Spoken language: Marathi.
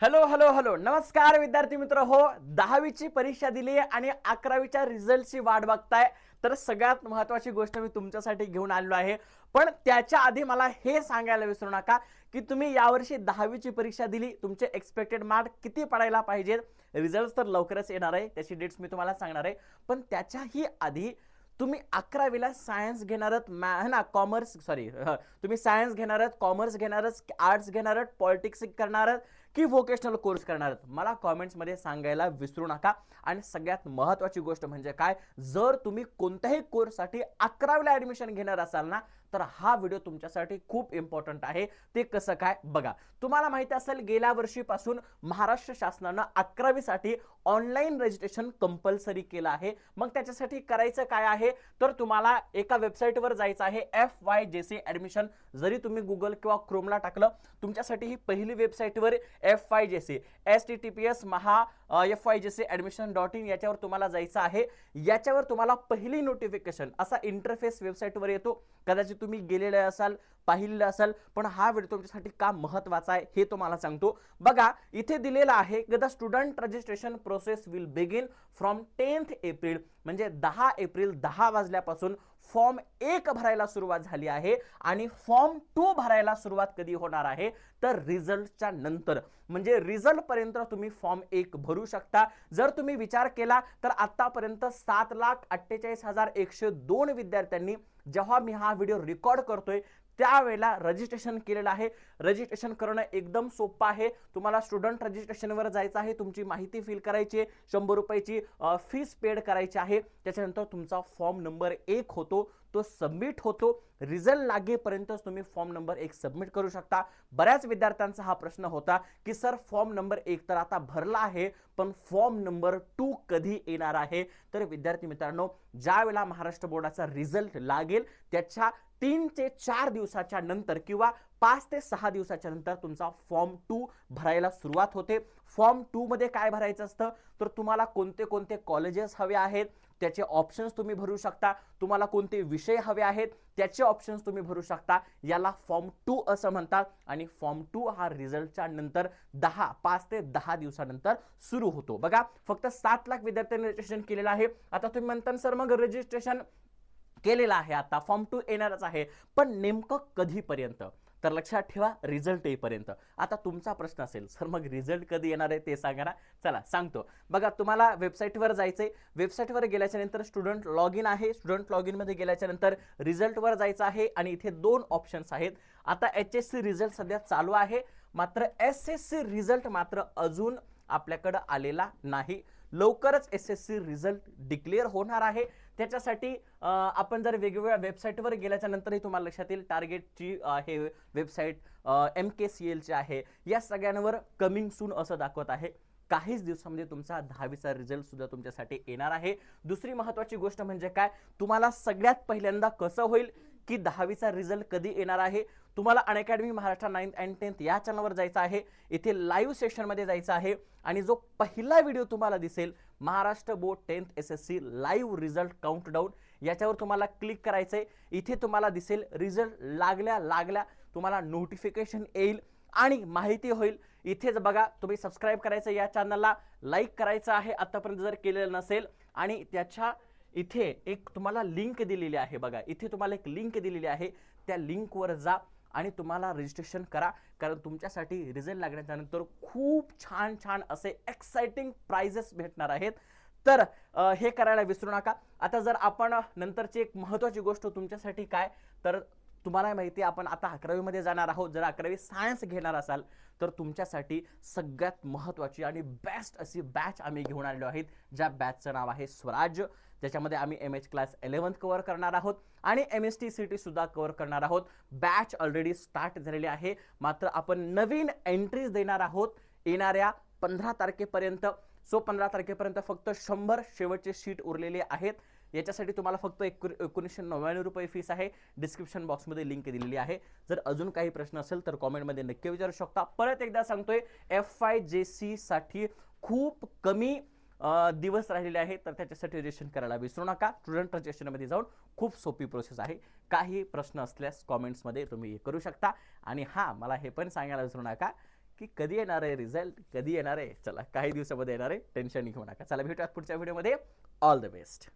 हॅलो हॅलो हॅलो नमस्कार विद्यार्थी मित्र हो. 10वीची परीक्षा दिली आणि 11वीच्या रिझल्टची वाट बघताय तर सगळ्यात महत्त्वाची गोष्ट मी तुमच्यासाठी घेऊन आलेलो आहे. पण त्याच्या आधी मला हे सांगायला विसरू नका की तुम्ही यावर्षी 10वीची परीक्षा दिली, तुमचे एक्सपेक्टेड मार्क किती पडायला पाहिजेत. रिझल्ट तर लवकरच येणार आहे, त्याची डेट्स मी तुम्हाला सांगणार आहे. पण त्याच्याही आधी तुम्ही 11वीला सायन्स घेणारत ना कॉमर्स तुम्ही सायन्स घेणारत, कॉमर्स घेणारच, आर्ट्स घेणारत, पॉलिटिक्स करणारत की व्होकेशनल कोर्स करणार मला कमेंट्समध्ये सांगायला विसरू नका. आणि सगळ्यात महत्त्वाची गोष्ट म्हणजे काय, जर तुम्ही कोणत्याही कोर्ससाठी 11वीला ॲडमिशन घेणार असाल ना तर हा व्हिडिओ तुमच्यासाठी खूप इम्पॉर्टंट आहे. ते कसं काय बघा. तुम्हाला माहिती असेल गेल्या वर्षीपासून महाराष्ट्र शासनानं 11वीसाठी ऑनलाईन रजिस्ट्रेशन कंपल्सरी केलं आहे. मग त्याच्यासाठी करायचं काय आहे तर तुम्हाला एका वेबसाईटवर जायचं आहे FYJC ॲडमिशन. जरी तुम्ही गुगल किंवा क्रोमला टाकलं तुमच्यासाठी ही पहिली वेबसाईटवर FYJC HTTPS FYJCadmission.in याच्यावर तुम्हाला जायचं आहे. याच्यावर तुम्हाला पहिली नोटिफिकेशन असा इंटरफेस वेबसाईटवर येतो. कदाचित तुम्ही गेलेले असाल, पाहिलेलं असाल, पण हा व्हिडिओ तुमच्यासाठी का महत्त्वाचा आहे हे तुम्हाला सांगतो. बघा इथे दिलेलं आहे की the student registration process will begin from 10th April, म्हणजे 10 एप्रिल 10 वाजल्यापासून फॉर्म 1 भरायला सुरुवात झाली आहे. आणि फॉर्म 2 भरायला सुरुवात कधी होणार आहे तर रिझल्टच्या नंतर, म्हणजे रिझल्ट पर्यंत तुम्ही फॉर्म 1 भरू शकता. जर तुम्ही विचार केला तर आतापर्यंत 7,48,102 विद्यार्थ्यांनी, जेव्हा मी हा व्हिडिओ रेकॉर्ड करतोय त्यावेळेला रजिस्ट्रेशन केलेलं आहे. रजिस्ट्रेशन करणं एकदम सोपं आहे. तुम्हाला स्टुडंट रजिस्ट्रेशनवर जायचं आहे, तुमची माहिती फिल करायची आहे, 100 रुपयाची फीस पेड करायची आहे. त्याच्यानंतर तुमचा फॉर्म नंबर 1 होतो, तो सबमिट होतो. रिझल्ट लागेपर्यंतच तुम्ही फॉर्म नंबर 1 सबमिट करू शकता. बऱ्याच विद्यार्थ्यांचा हा प्रश्न होता की सर फॉर्म नंबर 1 तर आता भरला आहे, पण फॉर्म नंबर 2 कधी येणार आहे. तर विद्यार्थी मित्रांनो, ज्या वेळेला महाराष्ट्र बोर्डाचा रिझल्ट लागेल त्याच्या 3 ते 4 दिवसाच्या नंतर किंवा 5 ते 6 दिवसाच्या नंतर तुमचा फॉर्म 2 भरायला सुरुवात होते. फॉर्म 2 मध्ये काय भरायचं असतं तर तुम्हाला कोणते कोणते कॉलेजेस हवे आहेत त्याचे ऑप्शन्स तुम्ही भरू शकता. तुम्हाला कोणते विषय हवे आहेत त्याचे ऑप्शन्स तुम्ही भरू शकता. याला फॉर्म 2 असं म्हणतात. आणि फॉर्म 2 हा रिझल्टच्या नंतर 5 ते 10 दिवसानंतर सुरू होतो. बघा फक्त 7 लाख विद्यार्थ्यांनी रजिस्ट्रेशन केलेलं आहे. आता तुम्ही म्हणता सर मग रजिस्ट्रेशन केलेलं आहे, आता फॉर्म 2 येणारच आहे, पण नेमकं कधीपर्यंत तर लक्षात ठेवा रिझल्ट येईपर्यंत. आता तुमचा प्रश्न असेल सर मग रिझल्ट कधी येणार आहे ते सांगा ना. चला सांगतो. बघा तुम्हाला वेबसाईटवर जायचंय. वेबसाईटवर गेल्याच्या नंतर स्टुडंट लॉग इन आहे. स्टुडंट लॉग इन मध्ये गेल्याच्या नंतर रिझल्टवर जायचं आहे आणि इथे 2 ऑप्शन्स आहेत. आता HSC रिझल्ट सध्या चालू आहे, मात्र SSC रिझल्ट मात्र अजून आपल्याकडे आलेला नाही. लवकरच SSC रिझल्ट डिक्लेअर होणार आहे. त्याच्यासाठी आपण जर वेगवेगळ्या वेबसाईटवर गेल्याच्या नंतरही तुम्हाला लक्षात येईल टार्गेटची हे वेबसाईट MKCLची आहे. या सगळ्यांवर कमिंग सून असं दाखवत आहे. काहीच दिवसांमध्ये तुमचा 10वीचा रिझल्ट सुद्धा तुमच्यासाठी येणार आहे. दुसरी महत्त्वाची गोष्ट म्हणजे काय, तुम्हाला सगळ्यात पहिल्यांदा कसं होईल की 10वीचा रिझल्ट कधी येणार आहे. तुम्हाला Unacademy Maharashtra 9th and 10th या चॅनलवर जायचं आहे. इथे लाईव्ह सेशनमध्ये जायचं आहे आणि जो पहिला व्हिडिओ तुम्हाला दिसेल Maharashtra board 10th SSC live result countdown, याच्यावर तुम्हाला क्लिक करायचं आहे. इथे तुम्हाला दिसेल रिझल्ट लागल्या तुम्हाला नोटिफिकेशन येईल आणि माहिती होईल. इथेच बघा तुम्ही सबस्क्राईब करायचं या चॅनलला, लाईक करायचं आहे आतापर्यंत जर केलेलं नसेल. आणि त्याच्या इथे एक तुम्हाला लिंक दिलेली आहे. बघा इथे तुम्हाला एक लिंक दिलेली आहे, त्या लिंकवर जा आणि तुम्हाला रजिस्ट्रेशन करा. कारण तुमच्यासाठी रिझल्ट लागण्याच्या नंतर खूप छान छान असे एक्साइटिंग प्राइजेस भेटणार आहेत. तर हे करायला विसरू नका. आता जर आपण नंतरची एक महत्त्वाची गोष्ट तुमच्यासाठी काय, तर तुम्हाला माहिती आहे आपण आता 11वी मध्ये जाणार आहोत. जर 11वी सायन्स घेणार असाल तर तुमच्यासाठी सगळ्यात महत्त्वाची आणि बेस्ट अशी बॅच आम्ही घेऊन आलेलो आहोत, ज्या बॅचचं नाव आहे स्वराज्य. ज्याच्यामध्ये आम्ही MH क्लास 11th कव्हर करणार आहोत आणि MST CT सुद्धा कव्हर करणार आहोत. बॅच ऑलरेडी स्टार्ट झालेली आहे, मात्र आपण नवीन एंट्रीज देणार आहोत येणाऱ्या 15 तारखेपर्यंत. 15 तारखेपर्यंत फक्त 100 शेवटचे शीट उरलेले आहेत. याच्यासाठी तुम्हाला फक्त 1999 रुपये फीस आहे. डिस्क्रिप्शन बॉक्समध्ये लिंक दिलेली आहे. जर अजून काही प्रश्न असेल तर कॉमेंटमध्ये नक्की विचारू शकता. परत एकदा सांगतोय FYJC साठी खूप कमी दिवस राहिलेले आहेत, तर त्याच्यासाठी रजिस्ट्रेशन करायला विसरू नका. स्टुडंट रजिस्ट्रेशनमध्ये जाऊन खूप सोपी प्रोसेस आहे. काही प्रश्न असल्यास कॉमेंट्समध्ये तुम्ही करू शकता. आणि हां मला हे पण सांगायला विसरू नका की कधी येणार आहे रिझल्ट, कधी येणार आहे. चला काही दिवसामध्ये येणार आहे, टेन्शन घेऊ नका. चला भेटूयात पुढच्या व्हिडिओमध्ये. All the best.